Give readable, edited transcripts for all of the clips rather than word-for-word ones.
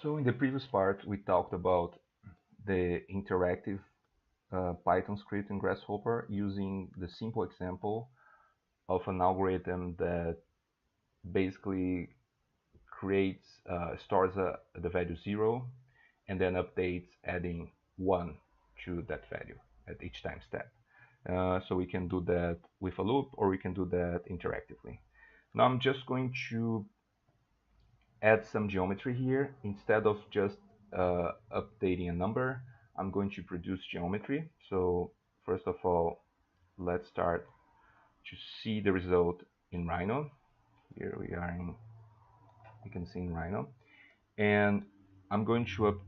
So in the previous part, we talked about the interactive Python script in Grasshopper using the simple example of an algorithm that basically stores the value 0 and then updates adding 1 to that value at each time step. So we can do that with a loop, or we can do that interactively. Now I'm just going to add some geometry here. Instead of just updating a number, I'm going to produce geometry. So first of all, let's start to see the result in Rhino. Here we are you can see in Rhino. And I'm going to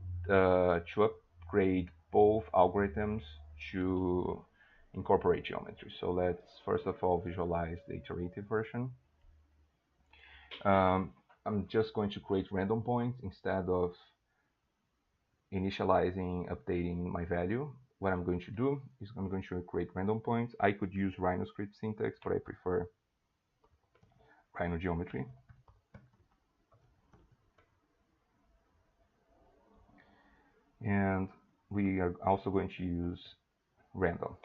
upgrade both algorithms to incorporate geometry. So let's first of all visualize the iterative version. I'm just going to create random points instead of initializing, updating my value. What I'm going to do is I'm going to create random points. I could use Rhino script syntax, but I prefer Rhino geometry. And we are also going to use random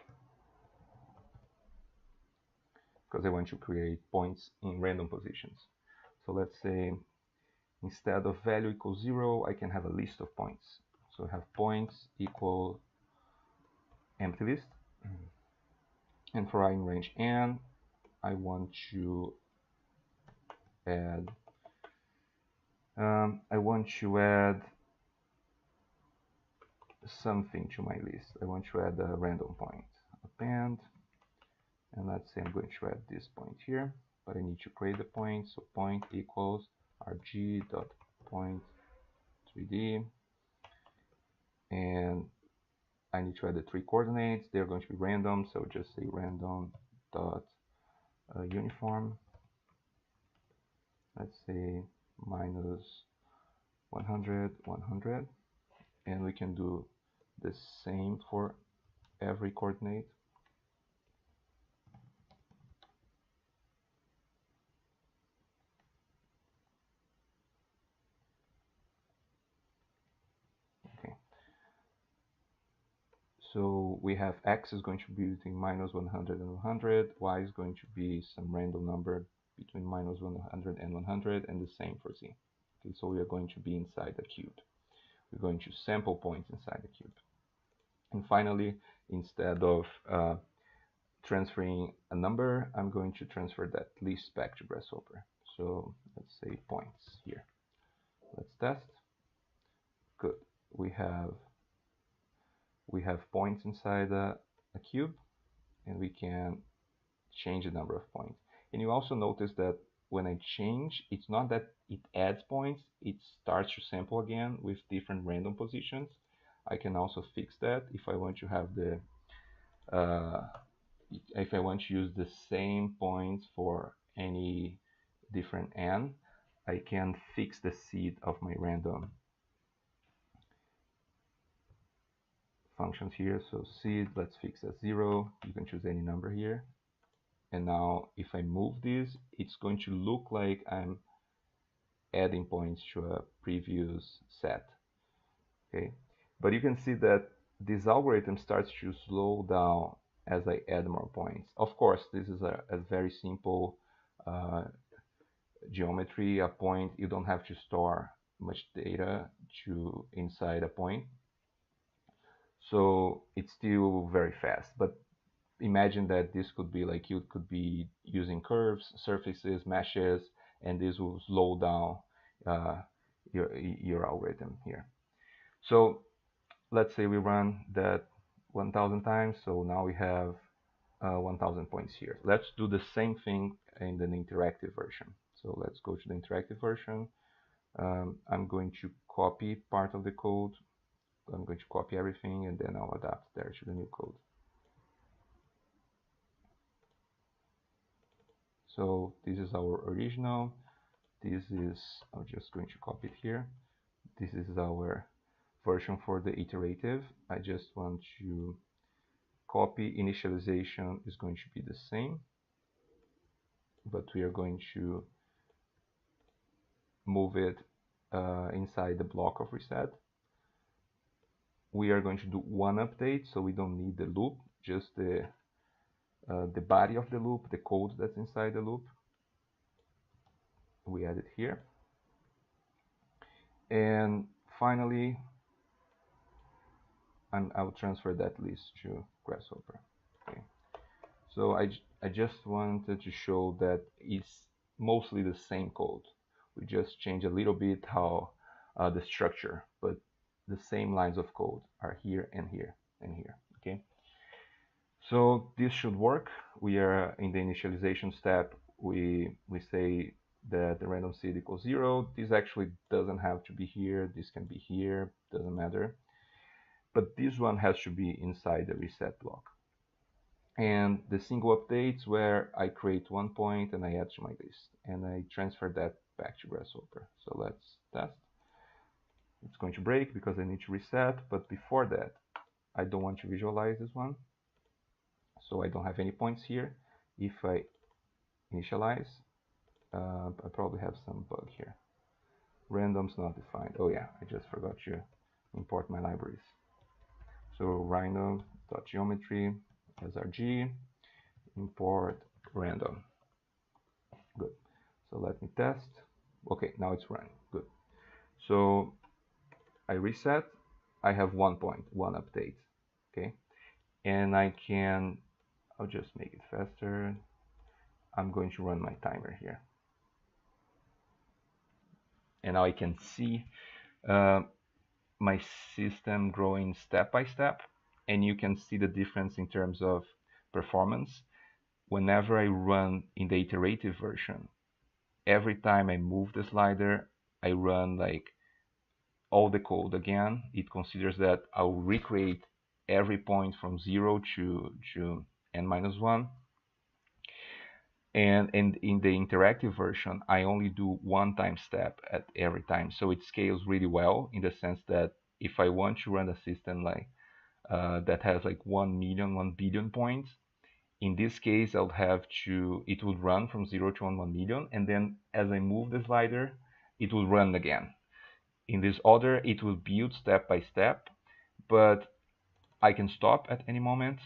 because I want to create points in random positions. So let's say instead of value equals 0, I can have a list of points. So I have points equal empty list. And for I in range n, I want to add something to my list. I want to add a random point, append, and let's say I'm going to add this point here, but I need to create the point. So point equals rg.point3d, and I need to add the 3 coordinates. They're going to be random, so just say random dot uniform. Let's say minus 100, 100, and we can do the same for every coordinate. Okay. So we have x is going to be between minus 100 and 100, y is going to be some random number between minus 100 and 100, and the same for z. Okay, so we are going to be inside the cube. We're going to sample points inside the cube. And finally, instead of transferring a number, I'm going to transfer that list back to Grasshopper. So let's say points here. Let's test. Good. We have points inside a cube, and we can change the number of points. And you also notice that when I change, it's not that it adds points, it starts to sample again with different random positions. I can also fix that if I want to have if I want to use the same points for any different n, I can fix the seed of my random functions here. So seed, let's fix as 0. You can choose any number here. And now if I move this, it's going to look like I'm adding points to a previous set. Okay, but you can see that this algorithm starts to slow down as I add more points. Of course, this is a very simple geometry. A point, you don't have to store much data inside a point, so it's still very fast. But imagine that this could be like you could be using curves, surfaces, meshes, and this will slow down your algorithm here. So let's say we run that 1000 times, so now we have 1000 points here. Let's do the same thing in the interactive version. So let's go to the interactive version. I'm going to copy part of the code. I'm going to copy everything, and then I'll adapt there to the new code. So this is our original. This is, I'm just going to copy it here. This is our version for the iterative. I just want to copy. Initialization is going to be the same, but we are going to move it inside the block of reset. We are going to do one update, so we don't need the loop, just the body of the loop, the code that's inside the loop. We add it here. And finally, I'll transfer that list to Grasshopper. Okay. So I just wanted to show that it's mostly the same code. We just change a little bit how the structure, but the same lines of code are here and here and here. Okay. So this should work. We are in the initialization step. We say that the random seed equals 0. This actually doesn't have to be here. This can be here. Doesn't matter. But this one has to be inside the reset block. And the single updates where I create one point and I add to my list. And I transfer that back to Grasshopper. So let's test. It's going to break because I need to reset. But before that, I don't want to visualize this one. So I don't have any points here. If I initialize, I probably have some bug here. Randoms not defined. Oh yeah, I just forgot to import my libraries. So rhino.geometry, srg, import random. Good. So let me test. Okay, now it's running. Good. So I reset. I have 1 point, 1 update. Okay. And I'll just make it faster. I'm going to run my timer here. And now I can see my system growing step by step. And you can see the difference in terms of performance. Whenever I run in the iterative version, every time I move the slider, I run like all the code again. It considers that I'll recreate every point from 0 to n-1. And in the interactive version, I only do one time step at every time. So it scales really well in the sense that if I want to run a system like that has like 1 billion points, in this case, I'll have to, it will run from 0 to 1 million. And then as I move the slider, it will run again. In this order, it will build step by step, but I can stop at any moment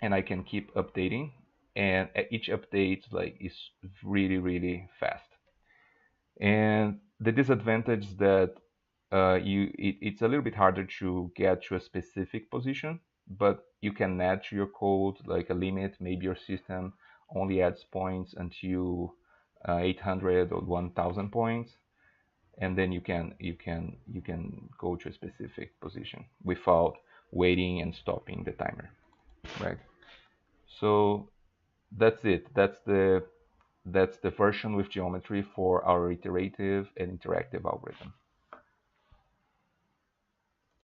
and I can keep updating. And each update is really, really fast. And the disadvantage is that it's a little bit harder to get to a specific position, but you can add to your code like a limit. Maybe your system only adds points until 800 or 1000 points, and then you can go to a specific position without waiting and stopping the timer, right? So that's it. That's the version with geometry for our iterative and interactive algorithm.